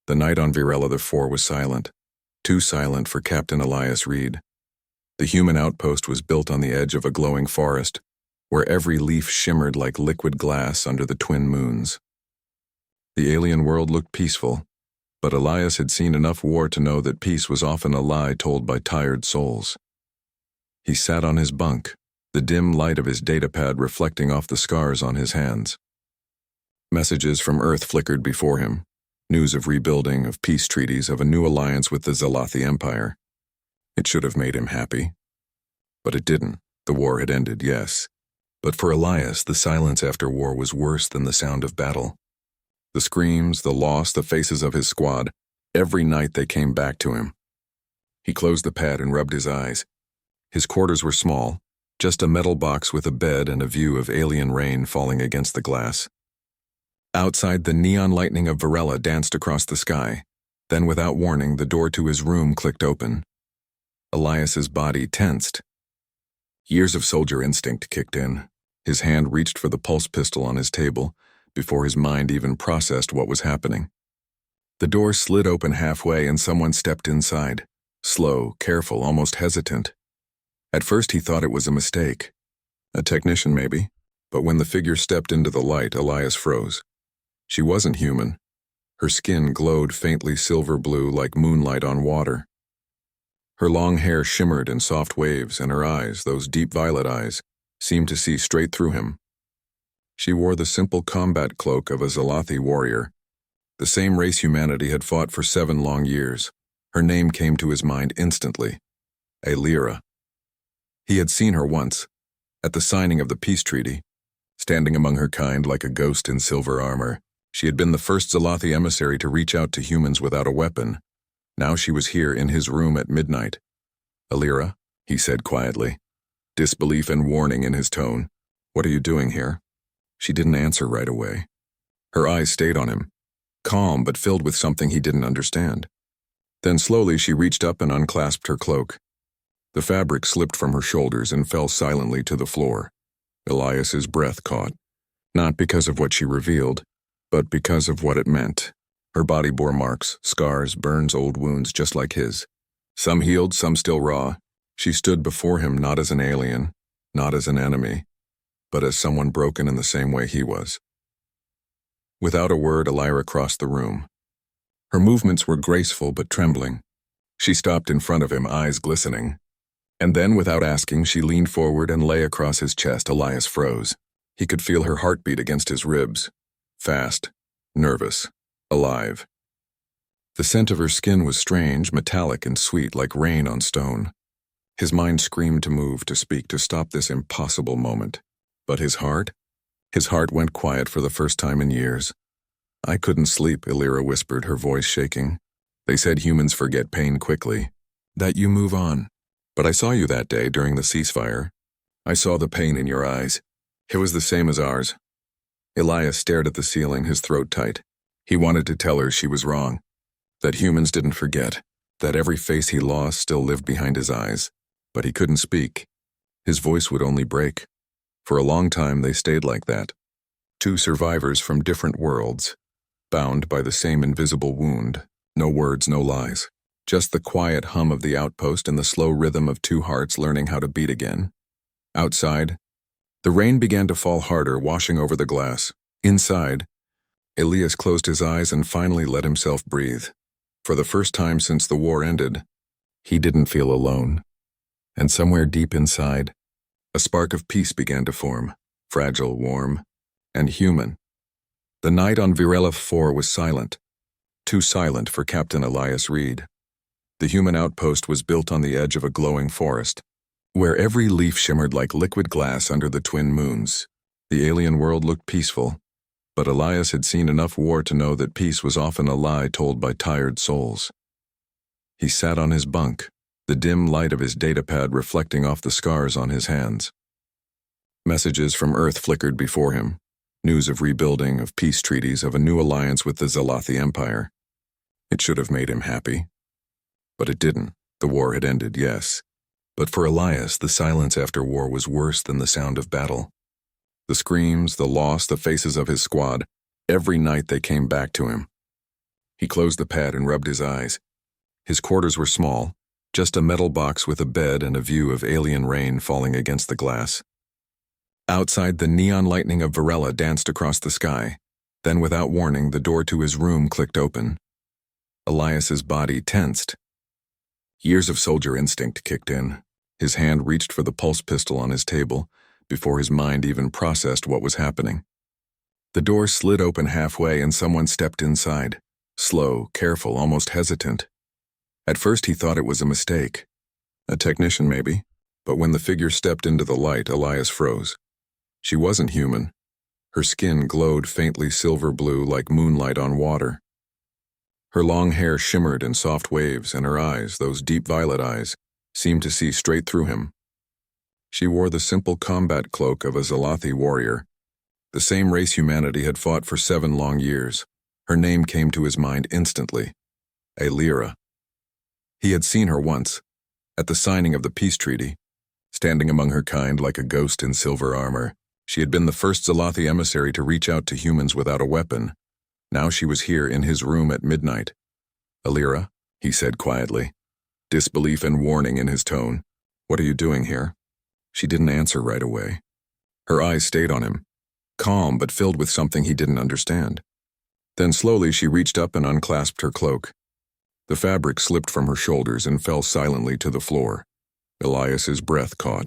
The night on Virella the 4 was silent, too silent for Captain Elias Reed. The human outpost was built on the edge of a glowing forest, where every leaf shimmered like liquid glass under the twin moons. The alien world looked peaceful, but Elias had seen enough war to know that peace was often a lie told by tired souls. He sat on his bunk, the dim light of his datapad reflecting off the scars on his hands. Messages from Earth flickered before him, news of rebuilding, of peace treaties, of a new alliance with the Zalathi Empire. It should have made him happy. But it didn't. The war had ended, yes. But for Elias, the silence after war was worse than the sound of battle. The screams, the loss, the faces of his squad, every night they came back to him. He closed the pad and rubbed his eyes. His quarters were small, just a metal box with a bed and a view of alien rain falling against the glass. Outside, the neon lightning of Virella danced across the sky. Then, without warning, the door to his room clicked open. Elias's body tensed. Years of soldier instinct kicked in. His hand reached for the pulse pistol on his table before his mind even processed what was happening. The door slid open halfway and someone stepped inside. Slow, careful, almost hesitant. At first he thought it was a mistake. A technician maybe, but when the figure stepped into the light, Elias froze. She wasn't human. Her skin glowed faintly silver blue like moonlight on water. Her long hair shimmered in soft waves, and her eyes, those deep violet eyes, seemed to see straight through him. She wore the simple combat cloak of a Zalathi warrior, the same race humanity had fought for 7 long years. Her name came to his mind instantly. Aelira. He had seen her once, at the signing of the peace treaty, standing among her kind like a ghost in silver armor. She had been the first Zalathi emissary to reach out to humans without a weapon. Now she was here in his room at midnight. "Aelira," he said quietly, disbelief and warning in his tone. "What are you doing here?" She didn't answer right away. Her eyes stayed on him, calm but filled with something he didn't understand. Then slowly she reached up and unclasped her cloak. The fabric slipped from her shoulders and fell silently to the floor. Elias's breath caught, not because of what she revealed, but because of what it meant. Her body bore marks, scars, burns, old wounds just like his. Some healed, some still raw. She stood before him not as an alien, not as an enemy, but as someone broken in the same way he was. Without a word, Aelira crossed the room. Her movements were graceful but trembling. She stopped in front of him, eyes glistening. And then, without asking, she leaned forward and lay across his chest. Elias froze. He could feel her heartbeat against his ribs. Fast, nervous, alive. The scent of her skin was strange, metallic and sweet like rain on stone. His mind screamed to move, to speak, to stop this impossible moment. But his heart? His heart went quiet for the first time in years. "I couldn't sleep," Aelira whispered, her voice shaking. "They said humans forget pain quickly, that you move on. But I saw you that day during the ceasefire. I saw the pain in your eyes. It was the same as ours." Elias stared at the ceiling, his throat tight. He wanted to tell her she was wrong, that humans didn't forget, that every face he lost still lived behind his eyes. But he couldn't speak. His voice would only break. For a long time they stayed like that. 2 survivors from different worlds, bound by the same invisible wound. No words, no lies. Just the quiet hum of the outpost and the slow rhythm of 2 hearts learning how to beat again. Outside, the rain began to fall harder, washing over the glass. Inside, Elias closed his eyes and finally let himself breathe. For the first time since the war ended, he didn't feel alone. And somewhere deep inside, a spark of peace began to form, fragile, warm, and human. The night on Virella 4 was silent, too silent for Captain Elias Reed. The human outpost was built on the edge of a glowing forest, where every leaf shimmered like liquid glass under the twin moons. The alien world looked peaceful, but Elias had seen enough war to know that peace was often a lie told by tired souls. He sat on his bunk, the dim light of his datapad reflecting off the scars on his hands. Messages from Earth flickered before him, news of rebuilding, of peace treaties, of a new alliance with the Zalathi Empire. It should have made him happy. But it didn't. The war had ended, yes. But for Elias, the silence after war was worse than the sound of battle. The screams, the loss, the faces of his squad, every night they came back to him. He closed the pad and rubbed his eyes. His quarters were small, just a metal box with a bed and a view of alien rain falling against the glass. Outside, the neon lightning of Varela danced across the sky. Then, without warning, the door to his room clicked open. Elias's body tensed. Years of soldier instinct kicked in. His hand reached for the pulse pistol on his table before his mind even processed what was happening. The door slid open halfway and someone stepped inside. Slow, careful, almost hesitant. At first he thought it was a mistake. A technician maybe, but when the figure stepped into the light, Elias froze. She wasn't human. Her skin glowed faintly silver blue like moonlight on water. Her long hair shimmered in soft waves, and her eyes, those deep violet eyes, seemed to see straight through him. She wore the simple combat cloak of a Zalathi warrior, the same race humanity had fought for 7 long years. Her name came to his mind instantly. Aelira. He had seen her once, at the signing of the peace treaty, standing among her kind like a ghost in silver armor. She had been the first Zalathi emissary to reach out to humans without a weapon. Now she was here in his room at midnight. "Aelira," he said quietly, disbelief and warning in his tone. "What are you doing here?" She didn't answer right away. Her eyes stayed on him, calm but filled with something he didn't understand. Then slowly she reached up and unclasped her cloak. The fabric slipped from her shoulders and fell silently to the floor. Elias's breath caught,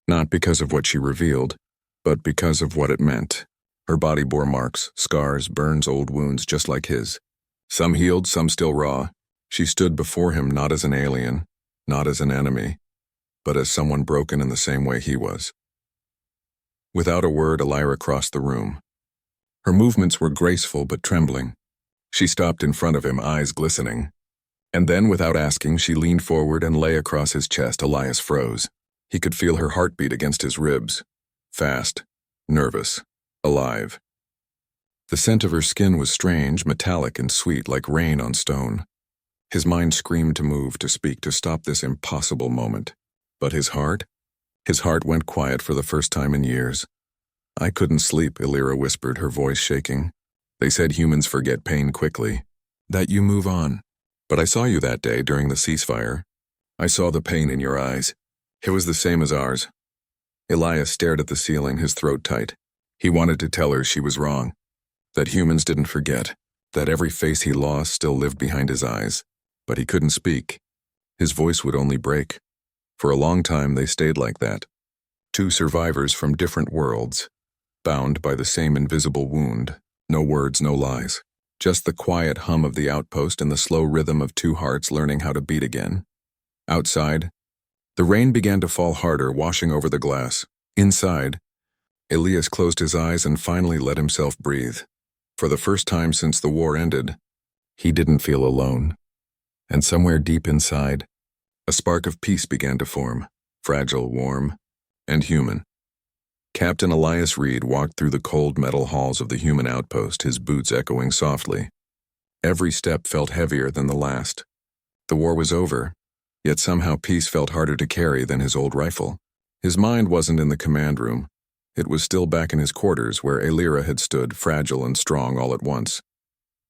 not because of what she revealed, but because of what it meant. Her body bore marks, scars, burns, old wounds just like his. Some healed, some still raw. She stood before him not as an alien, not as an enemy, but as someone broken in the same way he was. Without a word, Aelira crossed the room. Her movements were graceful but trembling. She stopped in front of him, eyes glistening. And then, without asking, she leaned forward and lay across his chest. Elias froze. He could feel her heartbeat against his ribs. Fast, nervous, alive. The scent of her skin was strange, metallic and sweet like rain on stone. His mind screamed to move, to speak, to stop this impossible moment. But his heart? His heart went quiet for the first time in years. "I couldn't sleep," Aelira whispered, her voice shaking. "They said humans forget pain quickly, that you move on. But I saw you that day during the ceasefire. I saw the pain in your eyes. It was the same as ours." Elias stared at the ceiling, his throat tight. He wanted to tell her she was wrong, that humans didn't forget, that every face he lost still lived behind his eyes. But he couldn't speak. His voice would only break. For a long time they stayed like that. 2 survivors from different worlds, bound by the same invisible wound. No words, no lies. Just the quiet hum of the outpost and the slow rhythm of 2 hearts learning how to beat again. Outside, the rain began to fall harder, washing over the glass. Inside, Elias closed his eyes and finally let himself breathe. For the first time since the war ended, he didn't feel alone. And somewhere deep inside, a spark of peace began to form, fragile, warm, and human. Captain Elias Reed walked through the cold metal halls of the human outpost, his boots echoing softly. Every step felt heavier than the last. The war was over, yet somehow peace felt harder to carry than his old rifle. His mind wasn't in the command room. It was still back in his quarters where Aelira had stood, fragile and strong all at once.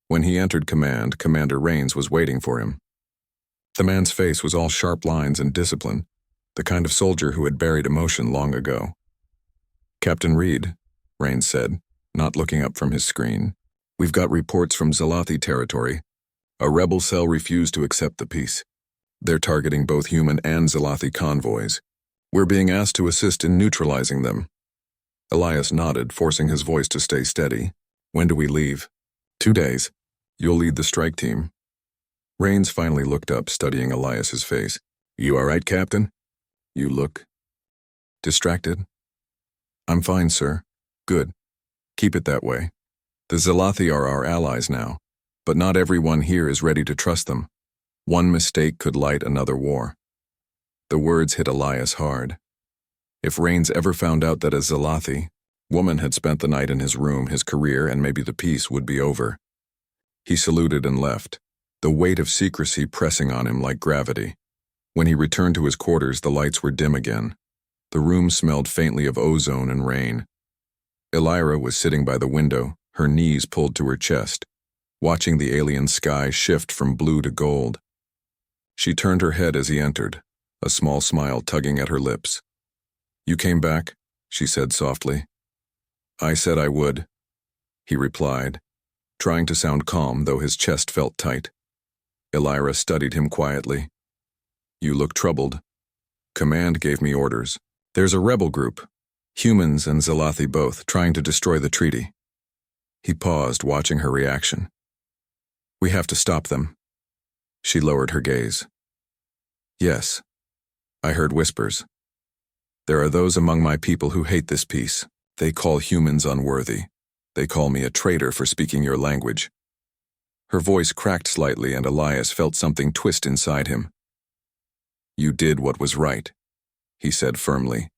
When he entered command, Commander Rains was waiting for him. The man's face was all sharp lines and discipline, the kind of soldier who had buried emotion long ago. "Captain Reed," Rains said, not looking up from his screen, "we've got reports from Zalathi territory. A rebel cell refused to accept the peace. They're targeting both human and Zalathi convoys. We're being asked to assist in neutralizing them." Elias nodded, forcing his voice to stay steady. "When do we leave?" 2 days. You'll lead the strike team." Rains finally looked up, studying Elias's face. "You all right, Captain? You look distracted." "I'm fine, sir." "Good. Keep it that way. The Zalathi are our allies now, but not everyone here is ready to trust them. One mistake could light another war." The words hit Elias hard. If Rains ever found out that a Zalathi woman had spent the night in his room, his career and maybe the peace would be over. He saluted and left, the weight of secrecy pressing on him like gravity. When he returned to his quarters, the lights were dim again. The room smelled faintly of ozone and rain. Aelira was sitting by the window, her knees pulled to her chest. watching the alien sky shift from blue to gold. She turned her head as he entered, a small smile tugging at her lips. "You came back?" she said softly. "I said I would," he replied, trying to sound calm though his chest felt tight. Elira studied him quietly. "You look troubled." "Command gave me orders. There's a rebel group, humans and Zalathi both, trying to destroy the treaty." He paused, watching her reaction. "We have to stop them." She lowered her gaze. "Yes. I heard whispers. There are those among my people who hate this peace. They call humans unworthy. They call me a traitor for speaking your language." Her voice cracked slightly and Elias felt something twist inside him. "You did what was right," he said firmly.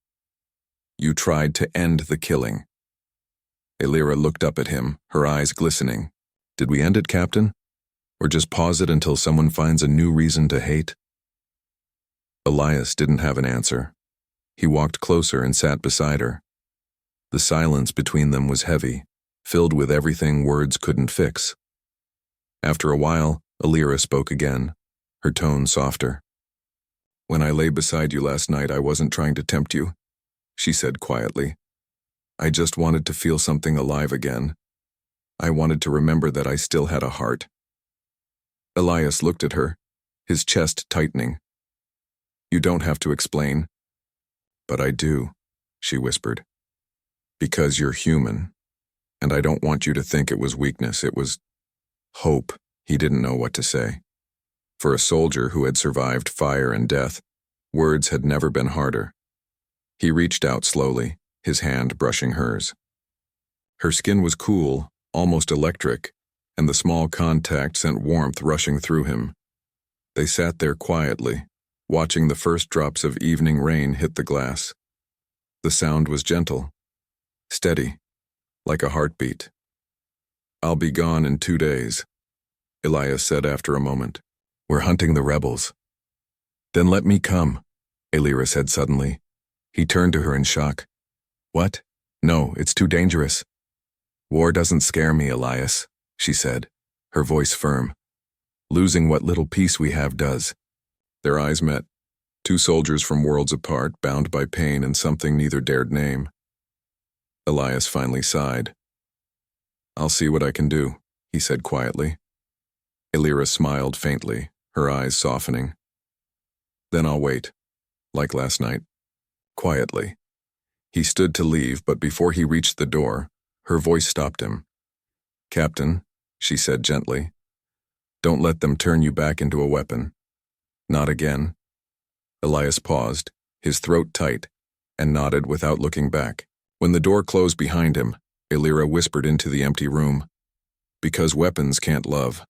"You tried to end the killing." Elira looked up at him, her eyes glistening. "Did we end it, Captain? Or just pause it until someone finds a new reason to hate?" Elias didn't have an answer. He walked closer and sat beside her. The silence between them was heavy, filled with everything words couldn't fix. After a while, Elira spoke again, her tone softer. "When I lay beside you last night, I wasn't trying to tempt you," she said quietly. "I just wanted to feel something alive again. I wanted to remember that I still had a heart." Elias looked at her, his chest tightening. "You don't have to explain." "But I do," she whispered. "Because you're human, and I don't want you to think it was weakness, it was hope." He didn't know what to say. For a soldier who had survived fire and death, words had never been harder. He reached out slowly, his hand brushing hers. Her skin was cool, almost electric, and the small contact sent warmth rushing through him. They sat there quietly, watching the first drops of evening rain hit the glass. The sound was gentle, steady, like a heartbeat. "I'll be gone in 2 days," Elias said after a moment. "We're hunting the rebels." "Then let me come," Elira said suddenly. He turned to her in shock. "What? No, it's too dangerous." "War doesn't scare me, Elias," she said, her voice firm. "Losing what little peace we have does." Their eyes met, two soldiers from worlds apart, bound by pain and something neither dared name. Elias finally sighed. "I'll see what I can do," he said quietly. Elira smiled faintly, her eyes softening. "Then I'll wait, like last night." Quietly. He stood to leave, but before he reached the door, her voice stopped him. "Captain," she said gently, "don't let them turn you back into a weapon. Not again." Elias paused, his throat tight, and nodded without looking back. When the door closed behind him, Elira whispered into the empty room, "Because weapons can't love.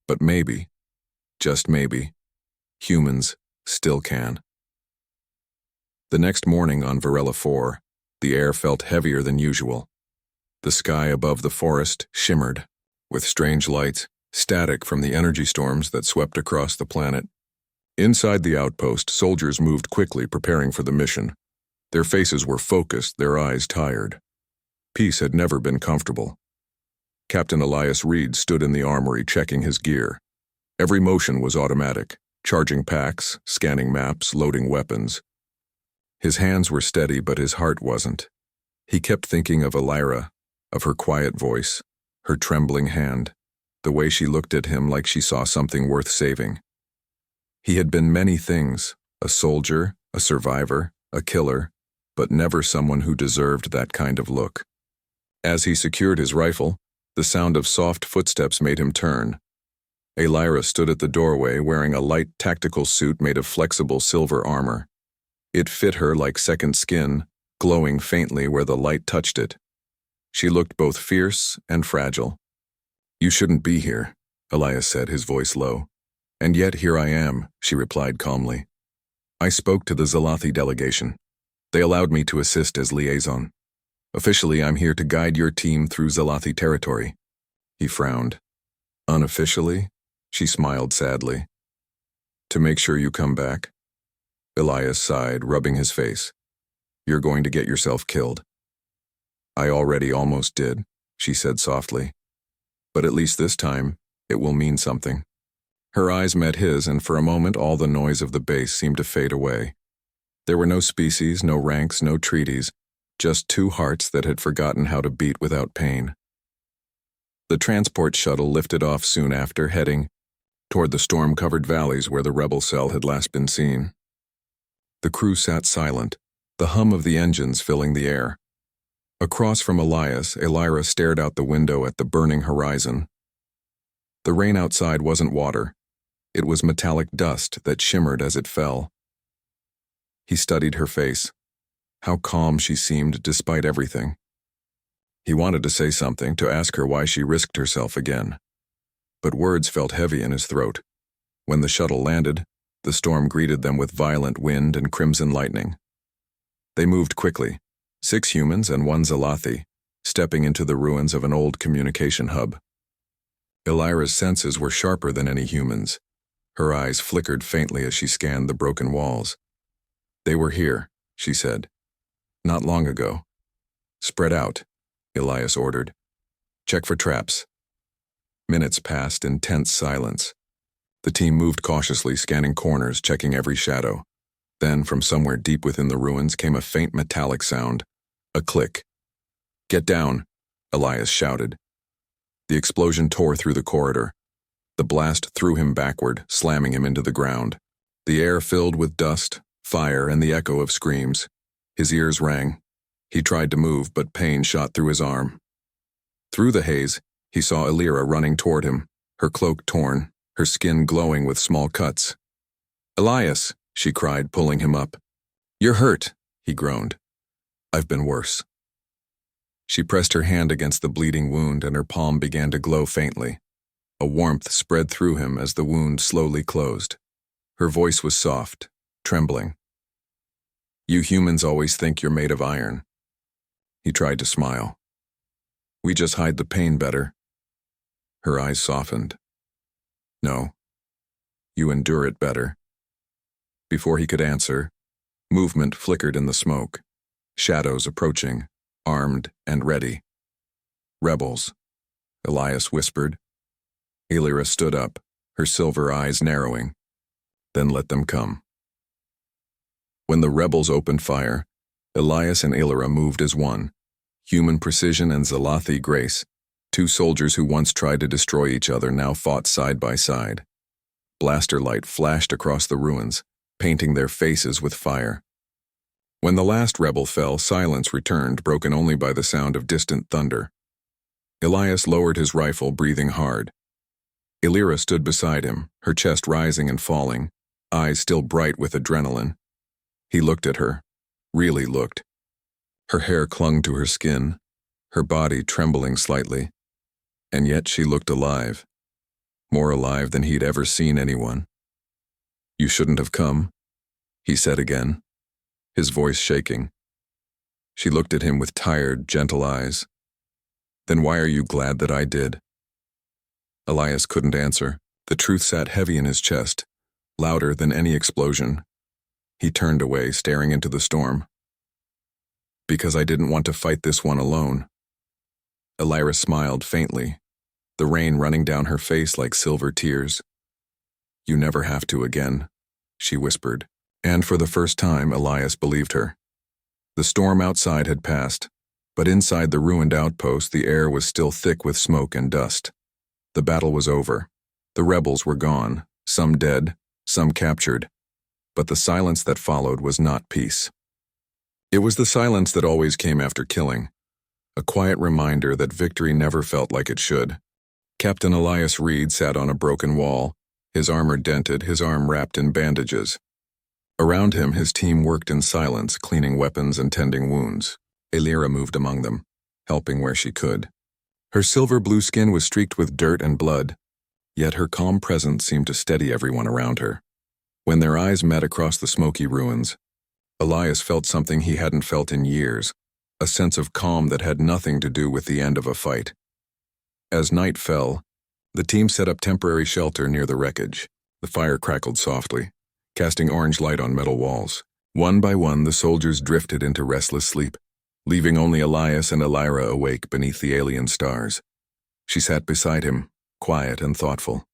But maybe, just maybe, humans still can." The next morning on Varela 4, the air felt heavier than usual. The sky above the forest shimmered, with strange lights, static from the energy storms that swept across the planet. Inside the outpost, soldiers moved quickly, preparing for the mission. Their faces were focused, their eyes tired. Peace had never been comfortable. Captain Elias Reed stood in the armory checking his gear. Every motion was automatic, charging packs, scanning maps, loading weapons. His hands were steady, but his heart wasn't. He kept thinking of Elira, of her quiet voice, her trembling hand, the way she looked at him like she saw something worth saving. He had been many things, a soldier, a survivor, a killer, but never someone who deserved that kind of look. As he secured his rifle, the sound of soft footsteps made him turn. Elira stood at the doorway wearing a light tactical suit made of flexible silver armor. It fit her like second skin, glowing faintly where the light touched it. She looked both fierce and fragile. "You shouldn't be here," Elias said, his voice low. "And yet here I am," she replied calmly. "I spoke to the Zalathi delegation. They allowed me to assist as liaison. Officially, I'm here to guide your team through Zalathi territory." He frowned. "Unofficially?" She smiled sadly. "To make sure you come back?" Elias sighed, rubbing his face. "You're going to get yourself killed." "I already almost did," she said softly. But at least this time, it will mean something. Her eyes met his, and for a moment all the noise of the base seemed to fade away. There were no species, no ranks, no treaties, just two hearts that had forgotten how to beat without pain. The transport shuttle lifted off soon after, heading toward the storm-covered valleys where the rebel cell had last been seen. The crew sat silent, the hum of the engines filling the air. Across from Elias, Elira stared out the window at the burning horizon. The rain outside wasn't water. It was metallic dust that shimmered as it fell. He studied her face. How calm she seemed despite everything. He wanted to say something, to ask her why she risked herself again. But words felt heavy in his throat. When the shuttle landed, the storm greeted them with violent wind and crimson lightning. They moved quickly, 6 humans and 1 Zalathi, stepping into the ruins of an old communication hub. Elira's senses were sharper than any human's. Her eyes flickered faintly as she scanned the broken walls. "They were here," she said. "Not long ago." "Spread out," Elias ordered. "Check for traps." Minutes passed in tense silence. The team moved cautiously, scanning corners, checking every shadow. Then, from somewhere deep within the ruins, came a faint metallic sound. A click. "Get down," Elias shouted. The explosion tore through the corridor. The blast threw him backward, slamming him into the ground. The air filled with dust, fire, and the echo of screams. His ears rang. He tried to move, but pain shot through his arm. Through the haze, he saw Elira running toward him, her cloak torn, her skin glowing with small cuts. "Elias," she cried, pulling him up. "You're hurt," he groaned. "I've been worse." She pressed her hand against the bleeding wound, and her palm began to glow faintly. A warmth spread through him as the wound slowly closed. Her voice was soft, trembling. "You humans always think you're made of iron." He tried to smile. "We just hide the pain better." Her eyes softened. "No, you endure it better." Before he could answer, movement flickered in the smoke. Shadows approaching, armed and ready. "Rebels," Elias whispered. Elira stood up, her silver eyes narrowing. "Then let them come." When the rebels opened fire, Elias and Elira moved as one. Human precision and Zalathi grace, 2 soldiers who once tried to destroy each other now fought side by side. Blaster light flashed across the ruins, painting their faces with fire. When the last rebel fell, silence returned, broken only by the sound of distant thunder. Elias lowered his rifle, breathing hard. Elira stood beside him, her chest rising and falling, eyes still bright with adrenaline. He looked at her, really looked. Her hair clung to her skin, her body trembling slightly. And yet she looked alive, more alive than he'd ever seen anyone. "You shouldn't have come," he said again, his voice shaking. She looked at him with tired, gentle eyes. "Then why are you glad that I did?" Elias couldn't answer. The truth sat heavy in his chest, louder than any explosion. He turned away, staring into the storm. "Because I didn't want to fight this one alone." Elira smiled faintly, the rain running down her face like silver tears. "You never have to again," she whispered, and for the first time Elias believed her. The storm outside had passed, but inside the ruined outpost the air was still thick with smoke and dust. The battle was over. The rebels were gone, some dead, some captured, but the silence that followed was not peace. It was the silence that always came after killing, a quiet reminder that victory never felt like it should. Captain Elias Reed sat on a broken wall, his armor dented, his arm wrapped in bandages. Around him, his team worked in silence, cleaning weapons and tending wounds. Elira moved among them, helping where she could. Her silver-blue skin was streaked with dirt and blood, yet her calm presence seemed to steady everyone around her. When their eyes met across the smoky ruins, Elias felt something he hadn't felt in years, a sense of calm that had nothing to do with the end of a fight. As night fell, the team set up temporary shelter near the wreckage. The fire crackled softly, casting orange light on metal walls. One by one, the soldiers drifted into restless sleep, leaving only Elias and Elira awake beneath the alien stars. She sat beside him, quiet and thoughtful.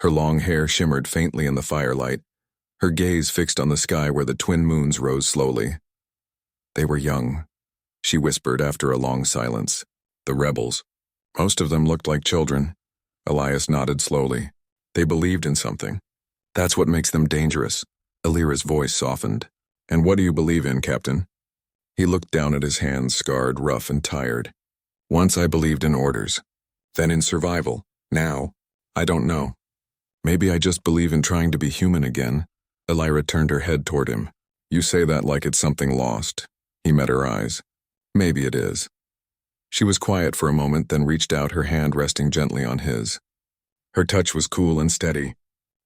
Her long hair shimmered faintly in the firelight, her gaze fixed on the sky where the twin moons rose slowly. They were young, she whispered after a long silence. The rebels. Most of them looked like children. Elias nodded slowly. They believed in something. That's what makes them dangerous. Alira's voice softened. And what do you believe in, Captain? He looked down at his hands, scarred, rough, and tired. Once I believed in orders. Then in survival. Now, I don't know. Maybe I just believe in trying to be human again. Elira turned her head toward him. You say that like it's something lost. He met her eyes. Maybe it is. She was quiet for a moment, then reached out, her hand resting gently on his. Her touch was cool and steady.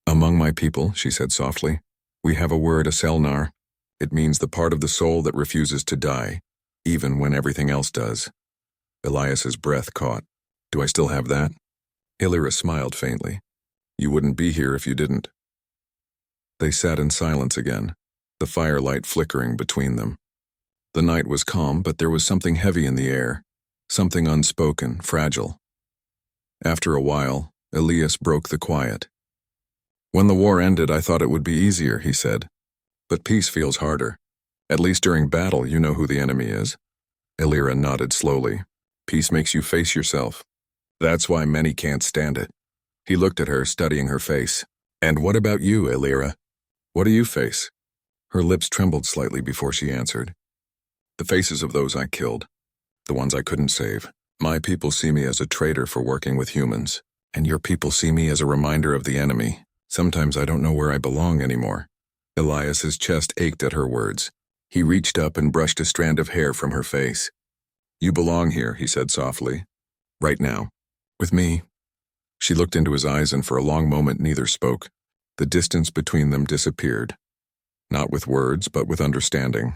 Among my people, she said softly, we have a word, a selnar. It means the part of the soul that refuses to die, even when everything else does. Elias's breath caught. Do I still have that? Illyra smiled faintly. You wouldn't be here if you didn't. They sat in silence again, the firelight flickering between them. The night was calm, but there was something heavy in the air, something unspoken, fragile. After a while, Elias broke the quiet. When the war ended, I thought it would be easier, he said. But peace feels harder. At least during battle, you know who the enemy is. Illyra nodded slowly. Peace makes you face yourself. That's why many can't stand it. He looked at her, studying her face. And what about you, Illyra? What do you face? Her lips trembled slightly before she answered. The faces of those I killed. The ones I couldn't save. My people see me as a traitor for working with humans. And your people see me as a reminder of the enemy. Sometimes I don't know where I belong anymore. Elias's chest ached at her words. He reached up and brushed a strand of hair from her face. You belong here, he said softly. Right now. With me. She looked into his eyes, and for a long moment neither spoke. The distance between them disappeared. Not with words, but with understanding.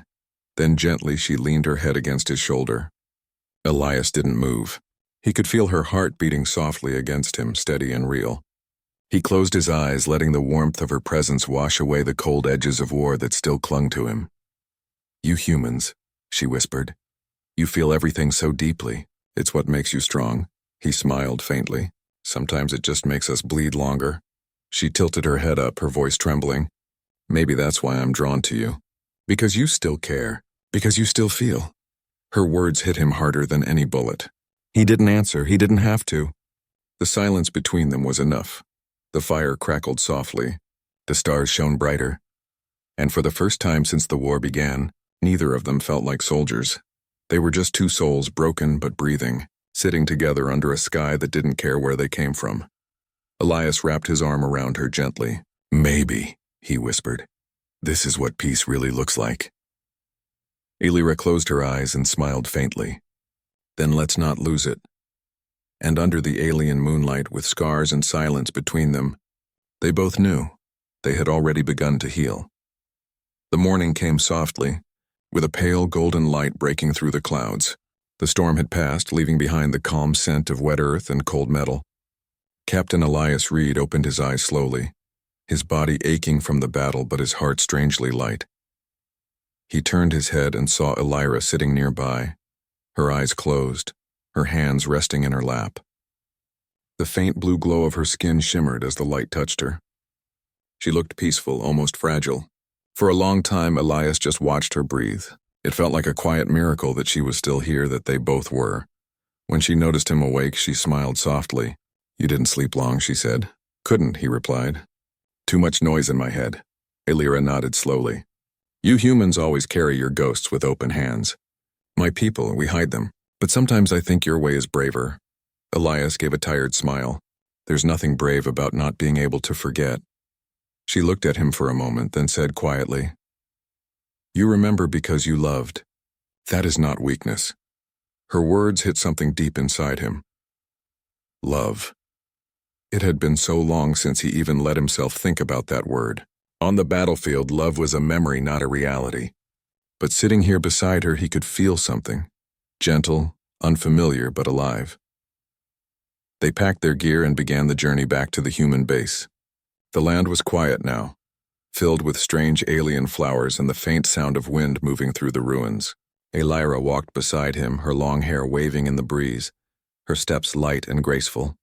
Then gently she leaned her head against his shoulder. Elias didn't move. He could feel her heart beating softly against him, steady and real. He closed his eyes, letting the warmth of her presence wash away the cold edges of war that still clung to him. You humans, she whispered. You feel everything so deeply. It's what makes you strong. He smiled faintly. Sometimes it just makes us bleed longer. She tilted her head up, her voice trembling. Maybe that's why I'm drawn to you. Because you still care. Because you still feel. Her words hit him harder than any bullet. He didn't answer. He didn't have to. The silence between them was enough. The fire crackled softly. The stars shone brighter. And for the first time since the war began, neither of them felt like soldiers. They were just two souls, broken but breathing, sitting together under a sky that didn't care where they came from. Elias wrapped his arm around her gently. Maybe, he whispered. This is what peace really looks like. Illyra closed her eyes and smiled faintly. Then let's not lose it. And under the alien moonlight, with scars and silence between them, they both knew they had already begun to heal. The morning came softly, with a pale golden light breaking through the clouds. The storm had passed, leaving behind the calm scent of wet earth and cold metal. Captain Elias Reed opened his eyes slowly, his body aching from the battle but his heart strangely light. He turned his head and saw Illyra sitting nearby, her eyes closed, her hands resting in her lap. The faint blue glow of her skin shimmered as the light touched her. She looked peaceful, almost fragile. For a long time, Elias just watched her breathe. It felt like a quiet miracle that she was still here, that they both were. When she noticed him awake, she smiled softly. You didn't sleep long, she said. Couldn't, he replied. Too much noise in my head. Illyra nodded slowly. You humans always carry your ghosts with open hands. My people, we hide them. But sometimes I think your way is braver. Elias gave a tired smile. There's nothing brave about not being able to forget. She looked at him for a moment, then said quietly, You remember because you loved. That is not weakness. Her words hit something deep inside him. Love. It had been so long since he even let himself think about that word. On the battlefield, love was a memory, not a reality. But sitting here beside her, he could feel something. Gentle, unfamiliar, but alive. They packed their gear and began the journey back to the human base. The land was quiet now, filled with strange alien flowers and the faint sound of wind moving through the ruins. Illyra walked beside him, her long hair waving in the breeze. her steps light and graceful.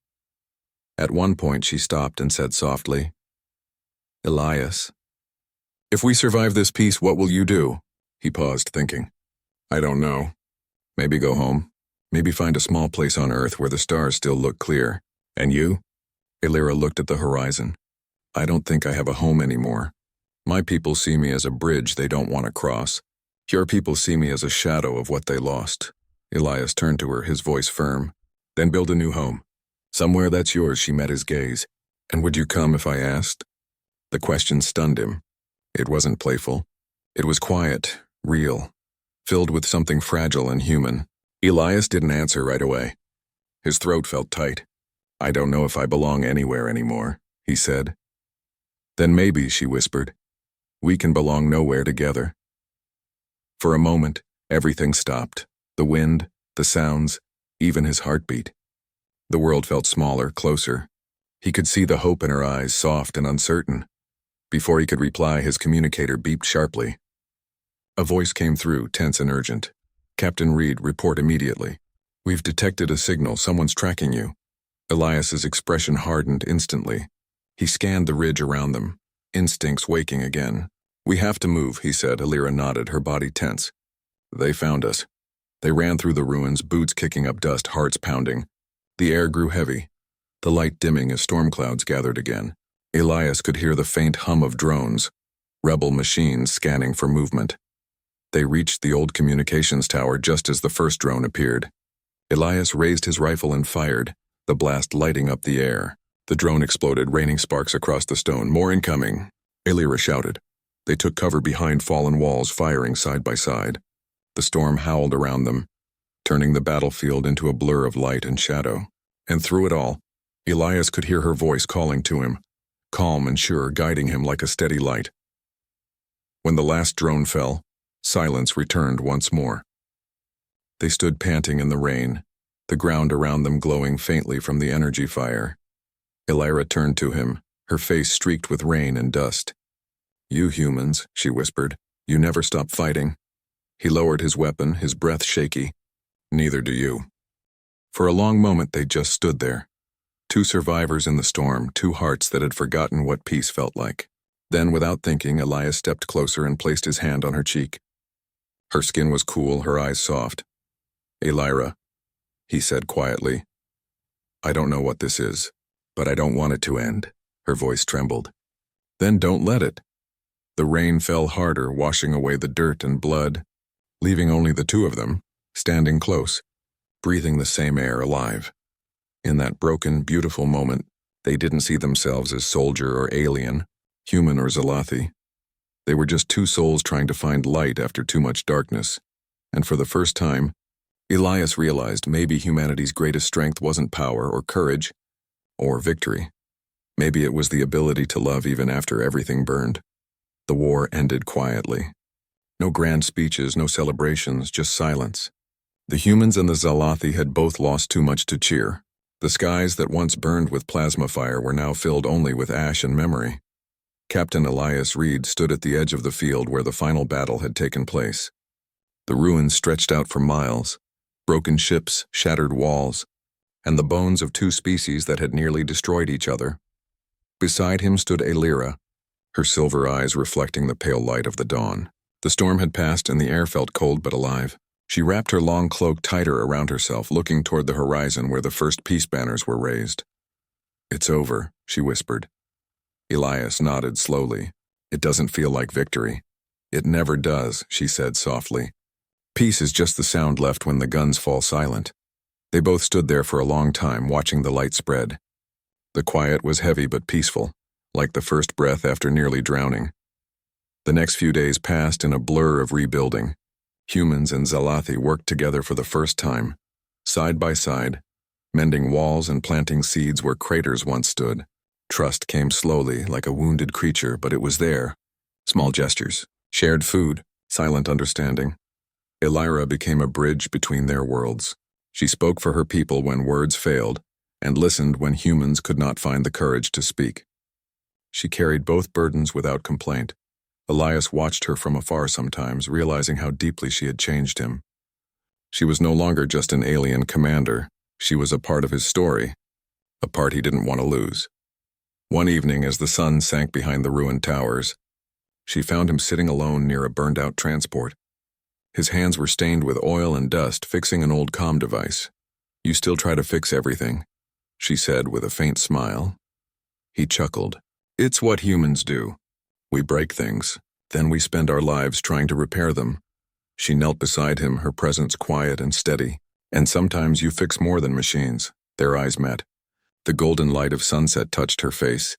At one point she stopped and said softly, "Elias, if we survive this peace, what will you do?" He paused, thinking. "I don't know. Maybe go home. Maybe find a small place on Earth where the stars still look clear. And you?" Elira looked at the horizon. "I don't think I have a home anymore. My people see me as a bridge they don't want to cross. Your people see me as a shadow of what they lost." Elias turned to her, his voice firm. "Then build a new home. Somewhere that's yours." She met his gaze. "And would you come if I asked?" The question stunned him. It wasn't playful. It was quiet, real, filled with something fragile and human. Elias didn't answer right away. His throat felt tight. "I don't know if I belong anywhere anymore," he said. "Then maybe," she whispered, "we can belong nowhere together." For a moment, everything stopped. The wind, the sounds, even his heartbeat. The world felt smaller, closer. He could see the hope in her eyes, soft and uncertain. Before he could reply, his communicator beeped sharply. A voice came through, tense and urgent. "Captain Reed, report immediately. We've detected a signal. Someone's tracking you." Elias's expression hardened instantly. He scanned the ridge around them, instincts waking again. "We have to move," he said. Elira nodded, her body tense. "They found us." They ran through the ruins, boots kicking up dust, hearts pounding. The air grew heavy, the light dimming as storm clouds gathered again. Elias could hear the faint hum of drones, rebel machines scanning for movement. They reached the old communications tower just as the first drone appeared. Elias raised his rifle and fired, the blast lighting up the air. The drone exploded, raining sparks across the stone. "More incoming," Elira shouted. They took cover behind fallen walls, firing side by side. The storm howled around them, turning the battlefield into a blur of light and shadow. And through it all, Elias could hear her voice calling to him, calm and sure, guiding him like a steady light. When the last drone fell, silence returned once more. They stood panting in the rain, the ground around them glowing faintly from the energy fire. Elira turned to him, her face streaked with rain and dust. "You humans," she whispered, "you never stop fighting." He lowered his weapon, his breath shaky. "Neither do you." For a long moment they just stood there. Two survivors in the storm, two hearts that had forgotten what peace felt like. Then, without thinking, Elias stepped closer and placed his hand on her cheek. Her skin was cool, her eyes soft. "Elira," he said quietly, "I don't know what this is, but I don't want it to end." Her voice trembled. "Then don't let it." The rain fell harder, washing away the dirt and blood, leaving only the two of them, standing close, breathing the same air, alive. In that broken, beautiful moment, they didn't see themselves as soldier or alien, human or Zalathi. They were just two souls trying to find light after too much darkness. And for the first time, Elias realized maybe humanity's greatest strength wasn't power or courage or victory. Maybe it was the ability to love even after everything burned. The war ended quietly. No grand speeches, no celebrations, just silence. The humans and the Zalathi had both lost too much to cheer. The skies that once burned with plasma fire were now filled only with ash and memory. Captain Elias Reed stood at the edge of the field where the final battle had taken place. The ruins stretched out for miles, broken ships, shattered walls, and the bones of two species that had nearly destroyed each other. Beside him stood Elira, her silver eyes reflecting the pale light of the dawn. The storm had passed and the air felt cold but alive. She wrapped her long cloak tighter around herself, looking toward the horizon where the first peace banners were raised. "It's over," she whispered. Elias nodded slowly. "It doesn't feel like victory." "It never does," she said softly. "Peace is just the sound left when the guns fall silent." They both stood there for a long time, watching the light spread. The quiet was heavy but peaceful, like the first breath after nearly drowning. The next few days passed in a blur of rebuilding. Humans and Zalathi worked together for the first time, side by side, mending walls and planting seeds where craters once stood. Trust came slowly, like a wounded creature, but it was there. Small gestures, shared food, silent understanding. Elira became a bridge between their worlds. She spoke for her people when words failed, and listened when humans could not find the courage to speak. She carried both burdens without complaint. Elias watched her from afar sometimes, realizing how deeply she had changed him. She was no longer just an alien commander. She was a part of his story, a part he didn't want to lose. One evening, as the sun sank behind the ruined towers, she found him sitting alone near a burned-out transport. His hands were stained with oil and dust, fixing an old comm device. "You still try to fix everything," she said with a faint smile. He chuckled. "It's what humans do. We break things, then we spend our lives trying to repair them." She knelt beside him, her presence quiet and steady. "And sometimes you fix more than machines." Their eyes met. The golden light of sunset touched her face,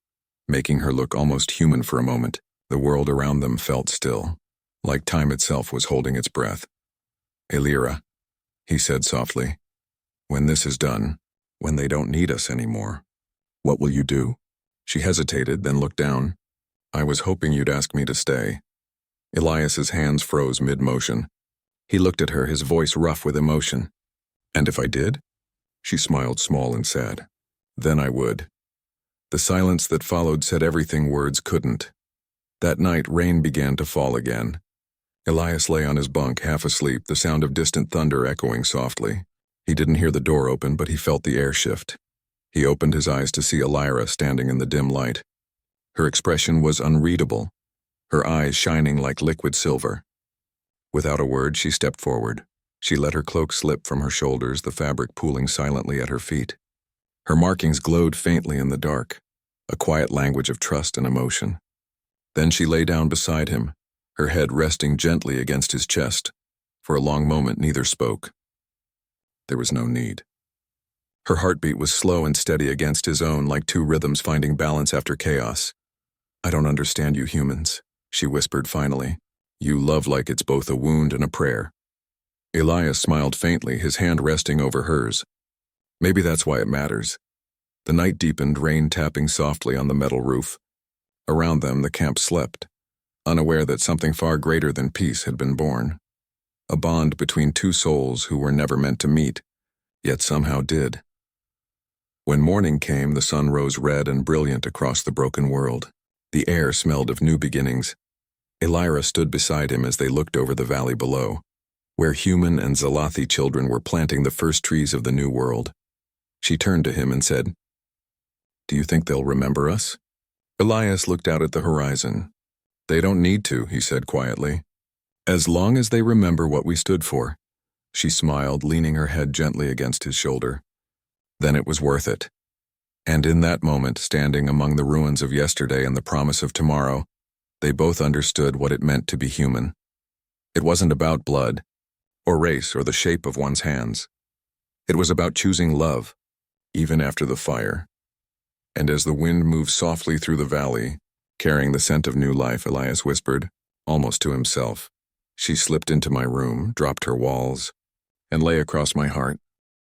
making her look almost human for a moment. The world around them felt still, like time itself was holding its breath. "Elira," he said softly, "when this is done, when they don't need us anymore, what will you do?" She hesitated, then looked down. "I was hoping you'd ask me to stay." Elias's hands froze mid-motion. He looked at her, his voice rough with emotion. "And if I did?" She smiled, small and sad. "Then I would." The silence that followed said everything words couldn't. That night, rain began to fall again. Elias lay on his bunk, half asleep, the sound of distant thunder echoing softly. He didn't hear the door open, but he felt the air shift. He opened his eyes to see Elira standing in the dim light. Her expression was unreadable, her eyes shining like liquid silver. Without a word, she stepped forward. She let her cloak slip from her shoulders, the fabric pooling silently at her feet. Her markings glowed faintly in the dark, a quiet language of trust and emotion. Then she lay down beside him, her head resting gently against his chest. For a long moment, neither spoke. There was no need. Her heartbeat was slow and steady against his own, like two rhythms finding balance after chaos. "I don't understand you humans," she whispered finally. "You love like it's both a wound and a prayer." Elias smiled faintly, his hand resting over hers. "Maybe that's why it matters." The night deepened, rain tapping softly on the metal roof. Around them, the camp slept, unaware that something far greater than peace had been born. A bond between two souls who were never meant to meet, yet somehow did. When morning came, the sun rose red and brilliant across the broken world. The air smelled of new beginnings. Elira stood beside him as they looked over the valley below, where human and Zalathi children were planting the first trees of the new world. She turned to him and said, "Do you think they'll remember us?" Elias looked out at the horizon. "They don't need to," he said quietly. "As long as they remember what we stood for." She smiled, leaning her head gently against his shoulder. "Then it was worth it." And in that moment, standing among the ruins of yesterday and the promise of tomorrow, they both understood what it meant to be human. It wasn't about blood, or race, or the shape of one's hands. It was about choosing love, even after the fire. And as the wind moved softly through the valley, carrying the scent of new life, Elias whispered, almost to himself, "She slipped into my room, dropped her walls, and lay across my heart.